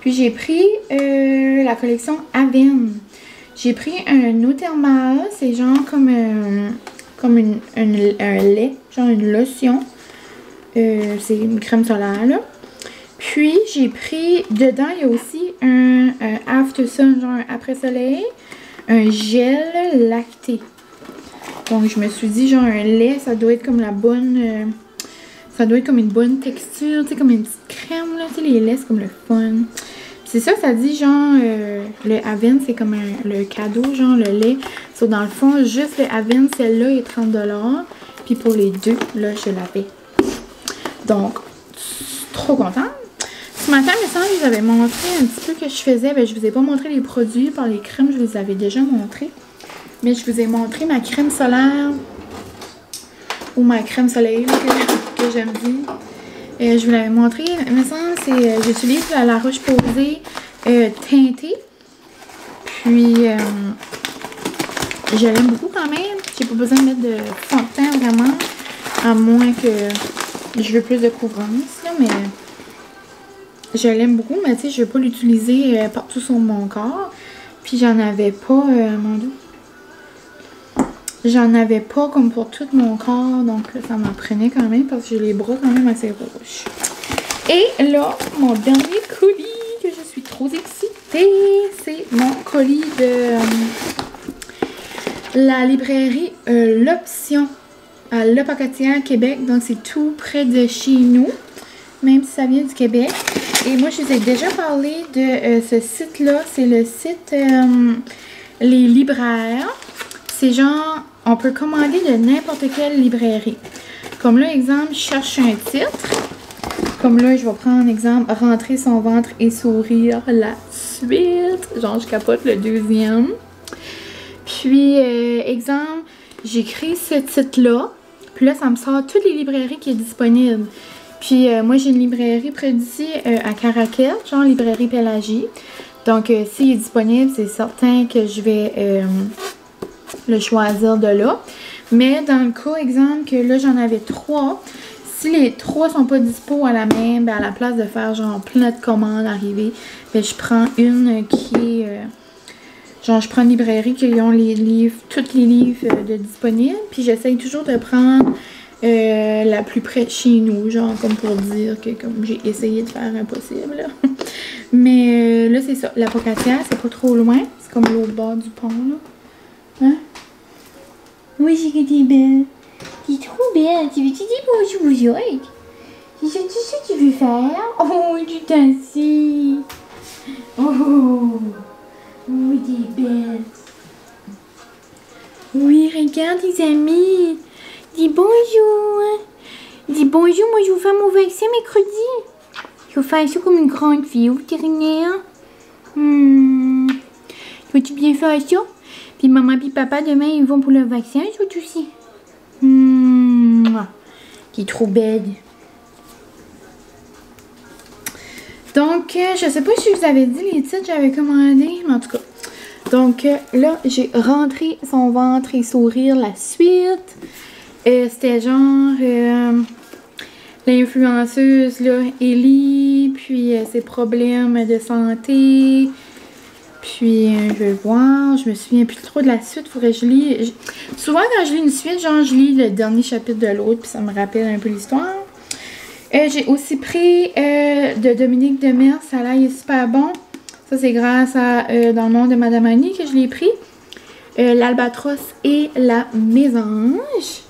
Puis j'ai pris la collection Aven. J'ai pris un eau thermale. C'est genre comme un lait, genre une lotion. C'est une crème solaire, là. Puis j'ai pris, dedans, il y a aussi un After Sun, genre un après-soleil. Un gel lacté. Donc je me suis dit, genre un lait, ça doit être comme la bonne... ça doit être comme une bonne texture, tu sais, comme une petite crème, là. Tu sais, les laits, c'est comme le fun. C'est ça, ça dit, genre, le Aven, c'est comme le cadeau, genre, le lait. So, dans le fond, juste le Aven, celle-là, est 30$. Puis pour les deux, là, je l'avais. Donc, trop contente. Ce matin, il me semble que je vous avais montré un petit peu que je faisais. Ben, je vous ai pas montré les produits. Par les crèmes, je vous les avais déjà montrés. Mais je vous ai montré ma crème solaire. Ou ma crème soleil, que j'aime bien. Je vous l'avais montré. Il me semble que j'utilise la Roche-Posay teintée. Puis, je l'aime beaucoup quand même. J'ai pas besoin de mettre de fond de teint vraiment. À moins que je veux plus de couvrance, là, mais je l'aime beaucoup. Mais tu sais, je veux pas l'utiliser partout sur mon corps. Puis, j'en avais pas, mon Dieu. J'en avais pas comme pour tout mon corps, donc là, ça m'en prenait quand même parce que j'ai les bras quand même assez rouges. Et là, mon dernier colis que je suis trop excitée, c'est mon colis de la librairie L'Option à L'Opacatière, Québec. Donc, c'est tout près de chez nous, même si ça vient du Québec. Et moi, je vous ai déjà parlé de ce site-là. C'est le site Les Libraires. C'est genre, on peut commander de n'importe quelle librairie. Comme là, exemple, je cherche un titre. Comme là, je vais prendre exemple, rentrer son ventre et sourire la suite. Genre, je capote le deuxième. Puis, exemple, j'écris ce titre-là. Puis là, ça me sort toutes les librairies qui sont disponibles. Puis, moi, j'ai une librairie près d'ici à Caraquet, genre librairie Pélagie. Donc, s'il est disponible, c'est certain que je vais le choisir de là. Mais dans le cas, exemple, que là, j'en avais 3. Si les 3 sont pas dispo à la même, ben à la place de faire genre plein de commandes arrivées, ben je prends une qui est... genre, je prends une librairie qui ont les livres, tous les livres de disponibles. Puis j'essaye toujours de prendre la plus près de chez nous, genre comme pour dire que comme j'ai essayé de faire impossible. Là. Mais là, c'est ça. La Pocatière, c'est pas trop loin. C'est comme l'autre bord du pont, là. Hein? Oui, c'est que t'es belle. T'es trop belle. Tu veux-tu dire bonjour? C'est ça tout ça que tu veux faire? Oh, tu t'assis. Oh, oui, t'es belle. Oui, regarde les amis. Dis bonjour. Dis bonjour, moi je vais faire mon vaccin mercredi. Je vais faire ça comme une grande fille au vétérinaire. Vas-tu bien faire ça? Puis maman et papa, demain, ils vont pour le vaccin, je vais aussi. Qui est trop belle. Donc, je sais pas si je vous avais dit les titres que j'avais commandés, mais en tout cas. Donc, là, j'ai rentré son ventre et sourire la suite. C'était genre l'influenceuse, là, Ellie, puis ses problèmes de santé. Puis, je vais voir, je me souviens plus trop de la suite, faudrait que je lis. Souvent, quand je lis une suite, genre, je lis le dernier chapitre de l'autre, puis ça me rappelle un peu l'histoire. J'ai aussi pris de Dominique Demers, ça là, il est super bon. Ça, c'est grâce à Dans le monde de Madame Annie que je l'ai pris. L'Albatros et la Mésange.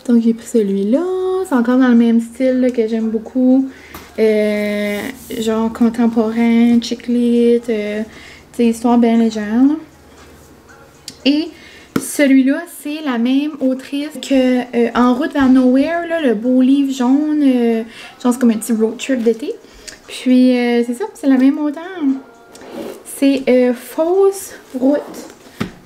Donc, j'ai pris celui-là. C'est encore dans le même style là, que j'aime beaucoup. Genre contemporain, chick lit, c'est histoire bien légère. Là. Et celui-là, c'est la même autrice que En route vers Nowhere, là, le beau livre jaune. Je pense comme un petit road trip d'été. Puis, c'est ça, c'est la même auteure. C'est Fausse route.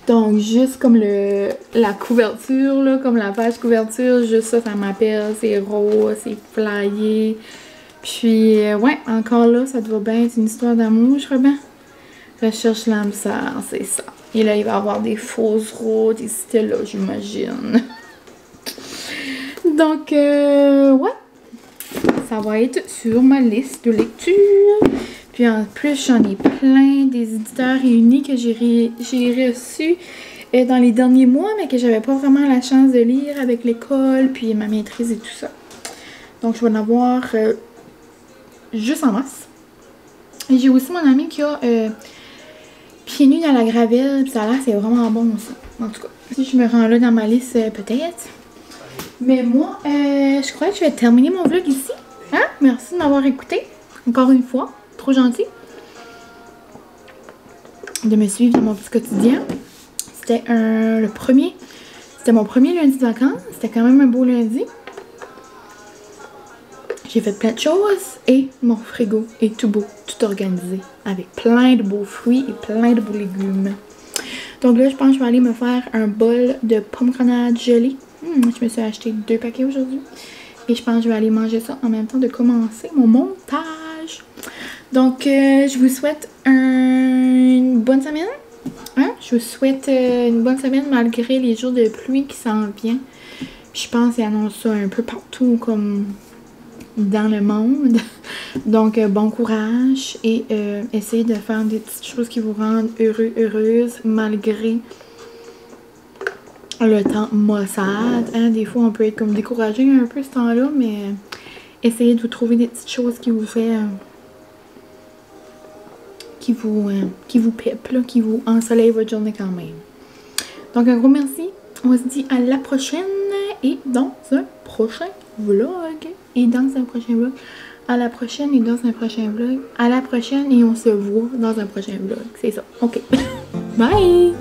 Donc, juste comme la couverture, là, comme la page couverture, juste ça, ça m'appelle. C'est rose, c'est flyé. Puis, ouais, encore là, ça doit bien être une histoire d'amour, je crois bien. Recherche l'âme sœur, c'est ça. Et là, il va y avoir des fausses routes, et c'était là, j'imagine. Donc, ouais. Ça va être sur ma liste de lecture. Puis en plus, j'en ai plein des éditeurs réunis que j'ai reçus dans les derniers mois, mais que j'avais pas vraiment la chance de lire avec l'école, puis ma maîtrise et tout ça. Donc, je vais en avoir juste en masse. Et j'ai aussi mon ami qui a Pieds nus dans la gravelle, puis ça a l'air, c'est vraiment bon aussi. En tout cas, si je me rends là dans ma liste, peut-être. Mais moi, je crois que je vais terminer mon vlog ici. Hein? Merci de m'avoir écouté. Encore une fois. Trop gentil. De me suivre dans mon petit quotidien. C'était le premier. C'était mon premier lundi de vacances. C'était quand même un beau lundi. J'ai fait plein de choses et mon frigo est tout beau, tout organisé, avec plein de beaux fruits et plein de beaux légumes. Donc là, je pense que je vais aller me faire un bol de pommes grenades gelées. Je me suis acheté 2 paquets aujourd'hui. Et je pense que je vais aller manger ça en même temps de commencer mon montage. Donc, je vous souhaite une bonne semaine. Hein? Je vous souhaite une bonne semaine malgré les jours de pluie qui s'en viennent. Je pense qu'ils annoncent ça un peu partout comme dans le monde. Donc, bon courage et essayez de faire des petites choses qui vous rendent heureux, heureuse malgré le temps maussade. Hein? Des fois, on peut être comme découragé un peu ce temps-là, mais essayez de vous trouver des petites choses qui vous fait... qui vous pèpe, là, qui vous ensoleille votre journée quand même. Donc, un gros merci. On se dit à la prochaine et dans un prochain vlog. Et dans un prochain vlog. À la prochaine et dans un prochain vlog. À la prochaine et on se voit dans un prochain vlog. C'est ça. OK. Bye!